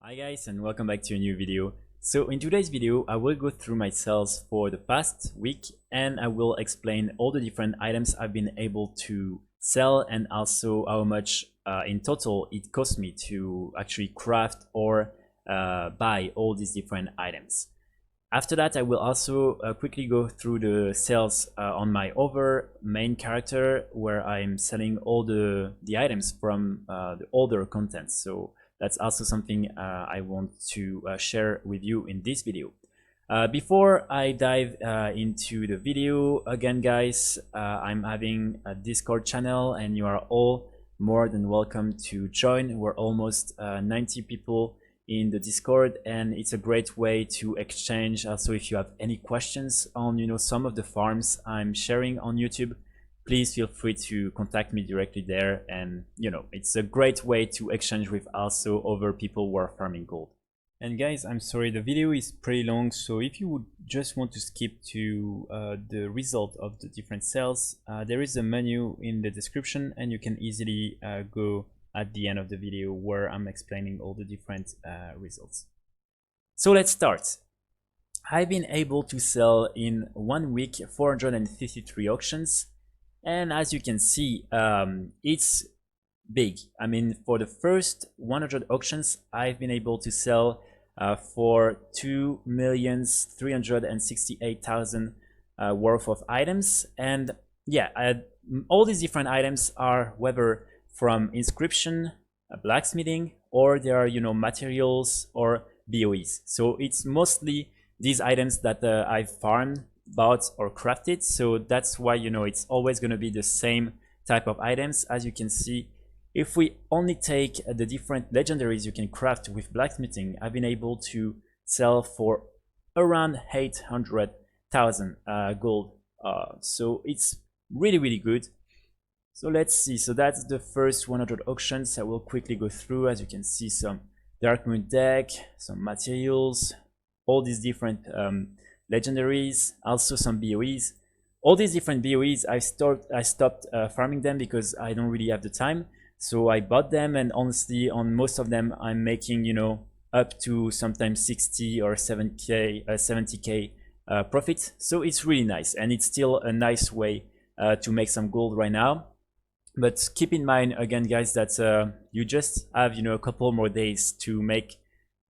Hi guys, and welcome back to a new video. So in today's video I will go through my sales for the past week and I will explain all the different items I've been able to sell and also how much in total it cost me to actually craft or buy all these different items. After that I will also quickly go through the sales on my other main character where I'm selling all the items from the older content. So that's also something I want to share with you in this video. Before I dive into the video, again guys, I'm having a Discord channel and you are all more than welcome to join. We're almost 90 people in the Discord and it's a great way to exchange. Also, if you have any questions on some of the farms I'm sharing on YouTube, please feel free to contact me directly there, and it's a great way to exchange with also other people who are farming gold. And guys, I'm sorry, the video is pretty long, so if you would just want to skip to the result of the different sales, there is a menu in the description and you can easily go at the end of the video where I'm explaining all the different results. So let's start. I've been able to sell in 1 week 453 auctions. And as you can see, it's big. I mean, for the first 100 auctions, I've been able to sell for 2,368,000 worth of items. And yeah, all these different items are whether from inscription, blacksmithing, or they are materials or BOEs. So it's mostly these items that I've farmed, bought, or crafted. So that's why it's always going to be the same type of items. As you can see, if we only take the different legendaries you can craft with blacksmithing, I've been able to sell for around 800,000 gold. So it's really good. So let's see. So that's the first 100 auctions. I will quickly go through. As you can see, some Dark Moon deck, some materials, all these different legendaries, also some BOEs. All these different BOEs, I stopped farming them because I don't really have the time. So I bought them, and honestly, on most of them, I'm making up to sometimes 60 or 70k profit. So it's really nice, and it's still a nice way to make some gold right now. But keep in mind again, guys, that you just have a couple more days to make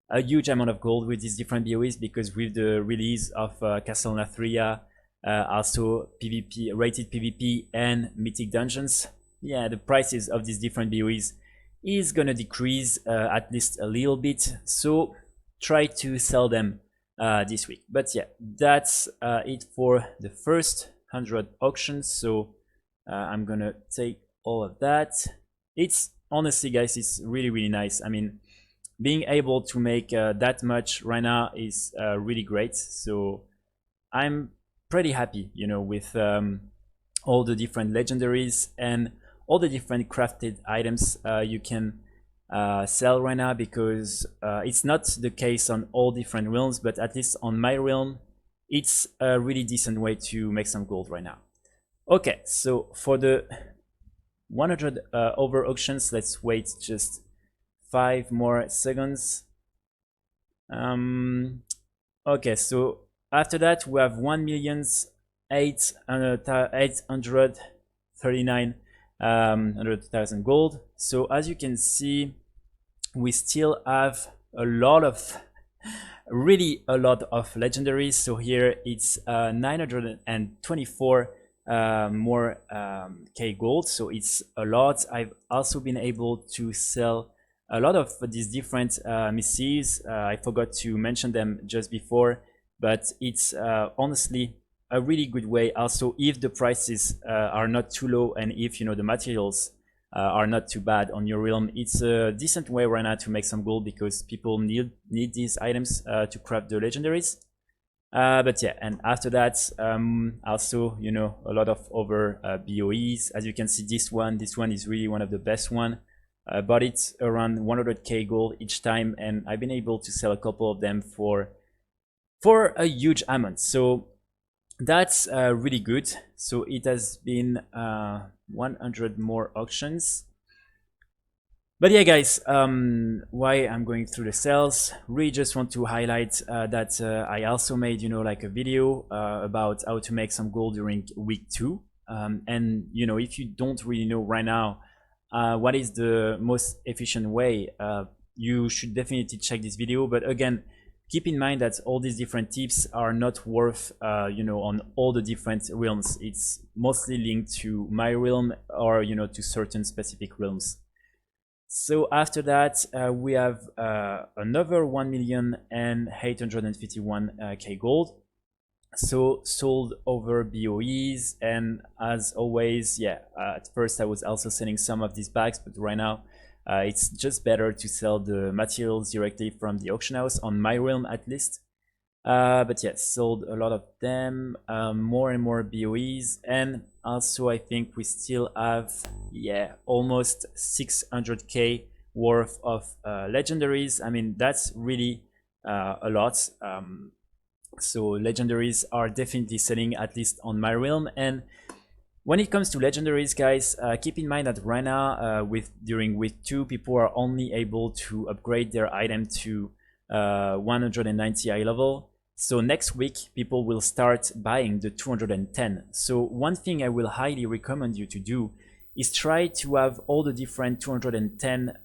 a huge amount of gold with these different BOEs, because with the release of Castle Nathria, also PvP, rated PvP and Mythic Dungeons, yeah, the prices of these different BOEs is gonna decrease at least a little bit. So try to sell them this week. But yeah, that's it for the first 100 auctions. So I'm gonna take all of that. It's honestly, guys, it's really nice. I mean, being able to make that much right now is really great. So I'm pretty happy, with all the different legendaries and all the different crafted items you can sell right now, because it's not the case on all different realms, but at least on my realm, it's a really decent way to make some gold right now. Okay, so for the 100 over auctions, let's wait just 5 more seconds. Okay, so after that we have 1,839,000 gold. So as you can see, we still have a lot of really a lot of legendaries. So here it's 924 more K gold, so it's a lot. I've also been able to sell a lot of these different missives. I forgot to mention them just before, but it's honestly a really good way. Also, if the prices are not too low and if the materials are not too bad on your realm, it's a decent way right now to make some gold, because people need these items to craft the legendaries. But yeah, and after that, also a lot of other BOEs. As you can see, this one is really one of the best one. I bought it around 100k gold each time, and I've been able to sell a couple of them for a huge amount. So that's really good. So it has been 100 more auctions. But yeah, guys, why I'm going through the sales, really just want to highlight that I also made, like a video about how to make some gold during week 2. And, if you don't really know right now what is the most efficient way, you should definitely check this video. But again, keep in mind that all these different tips are not worth, on all the different realms. It's mostly linked to my realm or, to certain specific realms. So after that, we have another 1,851,000 gold. So sold over BOEs, and as always, yeah, at first I was also selling some of these bags, but right now it's just better to sell the materials directly from the auction house, on my realm at least. But yeah, sold a lot of them, more and more BOEs, and also I think we still have, yeah, almost 600k worth of legendaries. I mean, that's really a lot. So legendaries are definitely selling, at least on my realm. And when it comes to legendaries, guys, keep in mind that right now, during week 2, people are only able to upgrade their item to 190 eye level. So next week, people will start buying the 210. So one thing I will highly recommend you to do is try to have all the different 210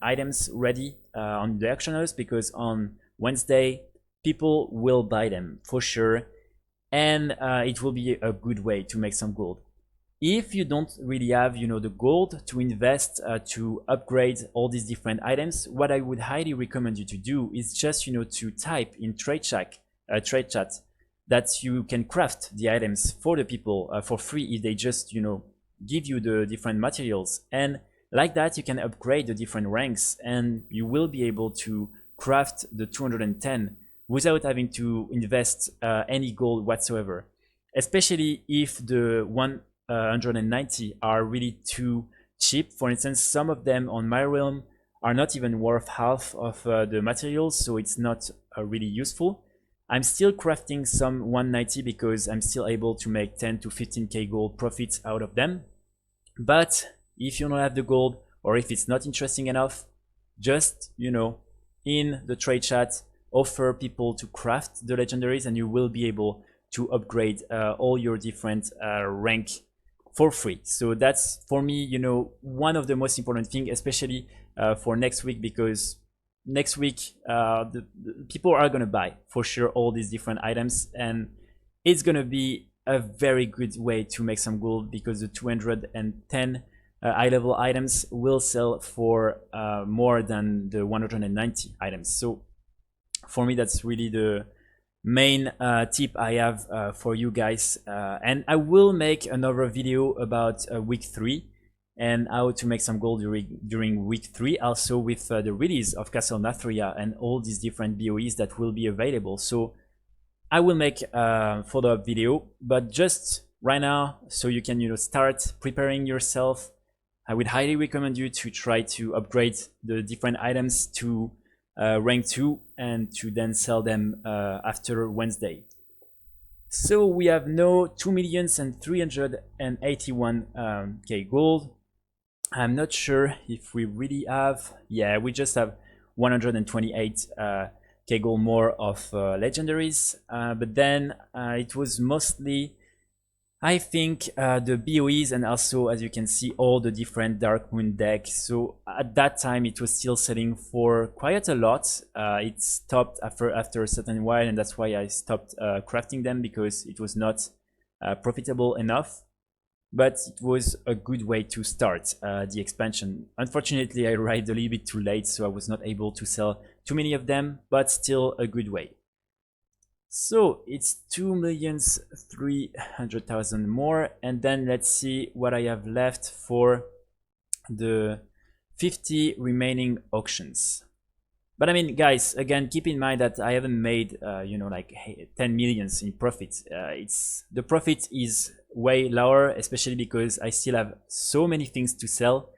items ready on the auctioners, because on Wednesday, people will buy them for sure, and it will be a good way to make some gold. If you don't really have, the gold to invest to upgrade all these different items, what I would highly recommend you to do is just, to type in trade chat that you can craft the items for the people for free if they just, give you the different materials. And like that, you can upgrade the different ranks, and you will be able to craft the 210 without having to invest any gold whatsoever. Especially if the 190 are really too cheap. For instance, some of them on my realm are not even worth half of the materials, so it's not really useful. I'm still crafting some 190 because I'm still able to make 10 to 15k gold profits out of them. But if you don't have the gold, or if it's not interesting enough, just, in the trade chat, offer people to craft the legendaries, and you will be able to upgrade all your different rank for free. So that's, for me, one of the most important things, especially for next week, because next week the people are going to buy for sure all these different items, and it's going to be a very good way to make some gold, because the 210 high level items will sell for more than the 190 items. So for me, that's really the main tip I have for you guys. And I will make another video about week 3 and how to make some gold during week 3, also with the release of Castle Nathria and all these different BOEs that will be available. So I will make a follow-up video, but just right now, so you can start preparing yourself, I would highly recommend you to try to upgrade the different items to rank 2 and to then sell them after Wednesday. So we have now 2,381,000 gold. I'm not sure if we really have, yeah, we just have 128k gold more of legendaries, but then it was mostly, I think, the BOEs, and also, as you can see, all the different Dark Moon decks. So at that time, it was still selling for quite a lot. It stopped after a certain while, and that's why I stopped crafting them, because it was not profitable enough. But it was a good way to start the expansion. Unfortunately, I arrived a little bit too late, so I was not able to sell too many of them, but still a good way. So it's 2,300,000 more, and then let's see what I have left for the 50 remaining auctions. But I mean, guys, again, keep in mind that I haven't made, like 10 millions in profit. The profit is way lower, especially because I still have so many things to sell.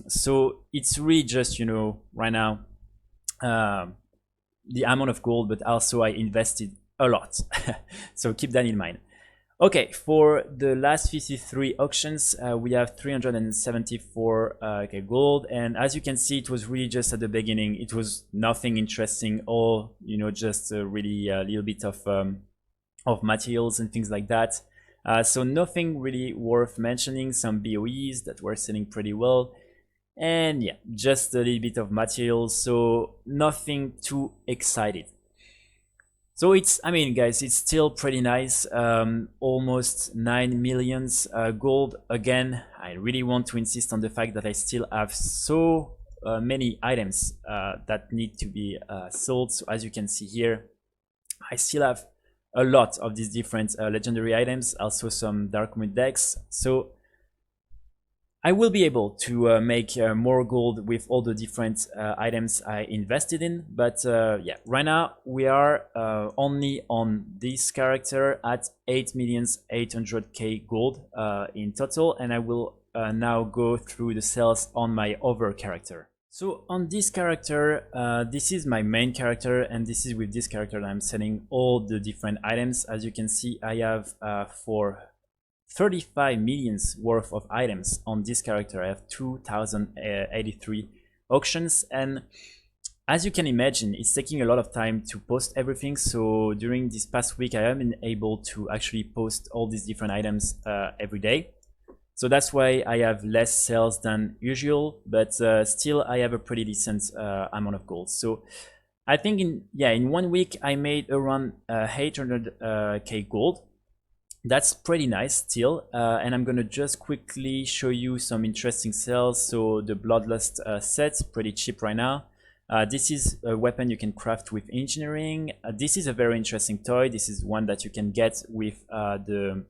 So it's really just, right now, the amount of gold, but also I invested a lot. So keep that in mind. Okay, for the last 53 auctions, we have 374 okay, gold, and as you can see, it was really just at the beginning. It was nothing interesting, or just a really little bit of materials and things like that. So nothing really worth mentioning. Some BOEs that were selling pretty well, and yeah, just a little bit of materials. So nothing too excited. So I mean, guys, it's still pretty nice. Almost 9 millions gold. Again, I really want to insist on the fact that I still have so many items that need to be sold. So as you can see here, I still have a lot of these different legendary items, also some dark moon decks. So I will be able to make more gold with all the different items I invested in, but yeah, right now we are only on this character at 8,800,000 gold in total, and I will now go through the sales on my other character. So on this character, this is my main character, and this is with this character that I'm selling all the different items. As you can see, I have for 35 millions worth of items on this character. I have 2083 auctions, and as you can imagine, it's taking a lot of time to post everything. So during this past week, I haven't been able to actually post all these different items every day. So that's why I have less sales than usual, but still I have a pretty decent amount of gold. So I think in 1 week I made around 800k gold. That's pretty nice still, and I'm gonna just quickly show you some interesting sales. So the Bloodlust set, pretty cheap right now. This is a weapon you can craft with engineering. This is a very interesting toy. This is one that you can get with the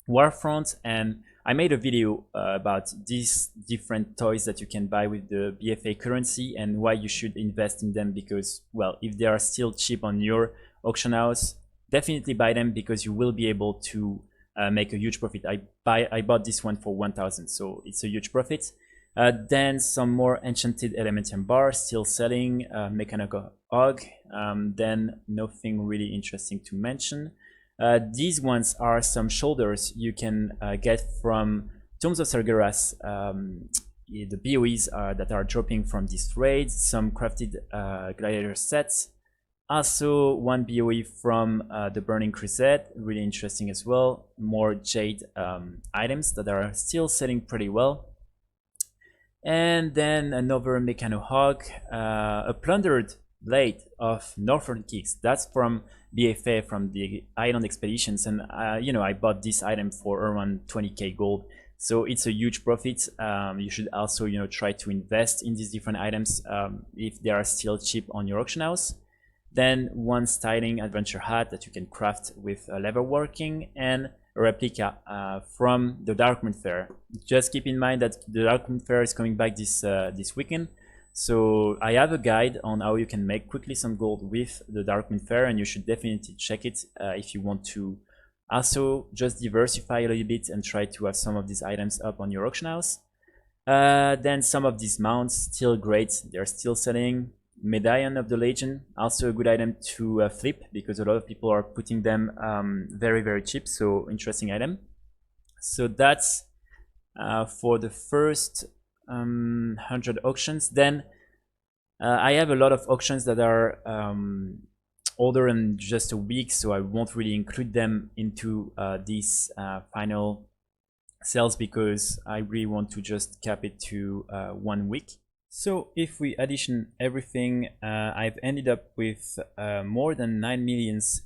Warfront, and I made a video about these different toys that you can buy with the BFA currency and why you should invest in them, because, well, if they are still cheap on your auction house, definitely buy them, because you will be able to make a huge profit. I bought this one for 1,000, so it's a huge profit. Then some more enchanted elementium bars still selling, mechanical hog. Then nothing really interesting to mention. These ones are some shoulders you can get from Tombs of Sargeras, the BOEs that are dropping from this raid, some crafted gladiator sets. Also, one BOE from the Burning Crusade, really interesting as well. More jade items that are still selling pretty well. And then another Mechano Hog, a plundered blade of Northern Kicks. That's from BFA, from the Island Expeditions, and I bought this item for around 20k gold. So it's a huge profit. You should also try to invest in these different items if they are still cheap on your auction house. Then one styling adventure hat that you can craft with leather working, and a replica from the Darkmoon Fair. Just keep in mind that the Darkmoon Fair is coming back this weekend. So I have a guide on how you can make quickly some gold with the Darkmoon Fair, and you should definitely check it if you want to also just diversify a little bit and try to have some of these items up on your auction house. Then some of these mounts, still great, they're still selling. Medallion of the Legion, also a good item to flip, because a lot of people are putting them very, very cheap, so interesting item. So that's for the first 100 auctions. Then I have a lot of auctions that are older than just a week, so I won't really include them into these final sales, because I really want to just cap it to 1 week. So if we addition everything, I've ended up with more than 9 millions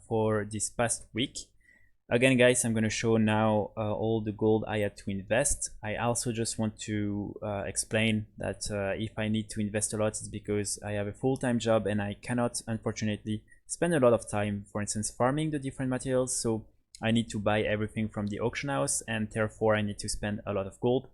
for this past week. Again, guys, I'm going to show now all the gold I had to invest. I also just want to explain that if I need to invest a lot, it's because I have a full-time job and I cannot, unfortunately, spend a lot of time, for instance, farming the different materials. So I need to buy everything from the auction house, and therefore I need to spend a lot of gold.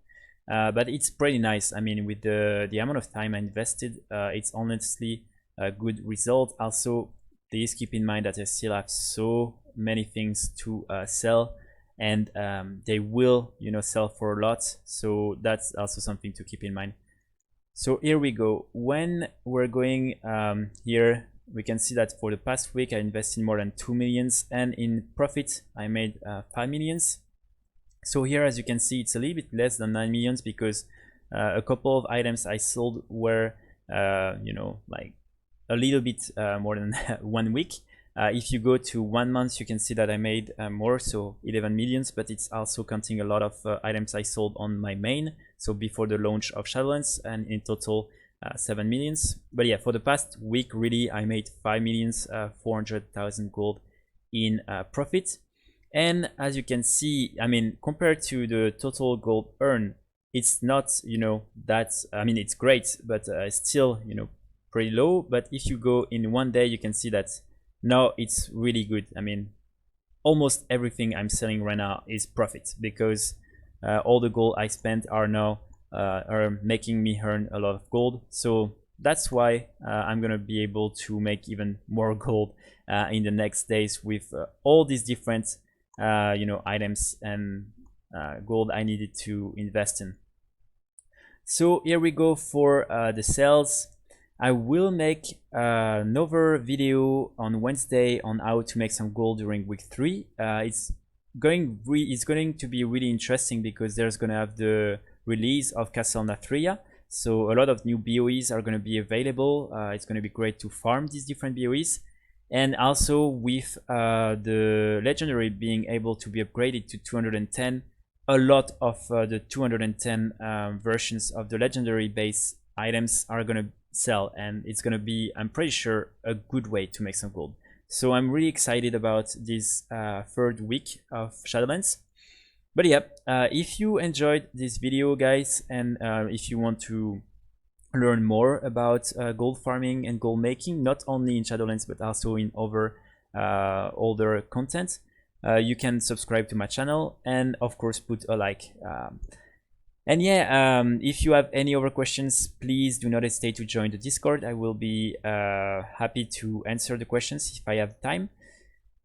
But it's pretty nice. I mean, with the amount of time I invested, it's honestly a good result. Also, please keep in mind that I still have so many things to sell, and they will sell for a lot. So that's also something to keep in mind. So here we go. When we're going here we can see that for the past week I invested more than 2 millions, and in profit I made 5 millions. So here, as you can see, it's a little bit less than 9 millions because a couple of items I sold were you know, like a little bit more than 1 week. If you go to 1 month, you can see that I made more, so 11 millions, but it's also counting a lot of items I sold on my main, so before the launch of Shadowlands, and in total 7 millions. But yeah, for the past week, really, I made 5 millions, 400,000 gold in profit. And as you can see, I mean, compared to the total gold earned, it's not, you know, that, I mean, it's great, but still, you know, pretty low. But if you go in 1 day, you can see that now it's really good. I mean, almost everything I'm selling right now is profit, because all the gold I spent are now are making me earn a lot of gold. So that's why I'm gonna be able to make even more gold in the next days with all these different you know, items and gold I needed to invest in. So here we go for the sales. I will make another video on Wednesday on how to make some gold during week 3. It's going to be really interesting because there's going to have the release of Castle Nathria. So a lot of new BOEs are going to be available. It's going to be great to farm these different BOEs. And also with the legendary being able to be upgraded to 210, a lot of the 210 versions of the legendary base items are going to sell, and it's going to be, I'm pretty sure, a good way to make some gold. So I'm really excited about this 3rd week of Shadowlands. But yeah, if you enjoyed this video, guys, and if you want to learn more about gold farming and gold making, not only in Shadowlands but also in other older content, you can subscribe to my channel and of course put a like. And yeah, if you have any other questions, please do not hesitate to join the Discord. I will be happy to answer the questions if I have time.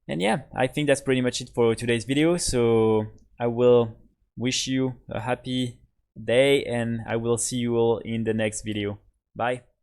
And yeah, I think that's pretty much it for today's video. So I will wish you a happy day, and I will see you all in the next video. Bye.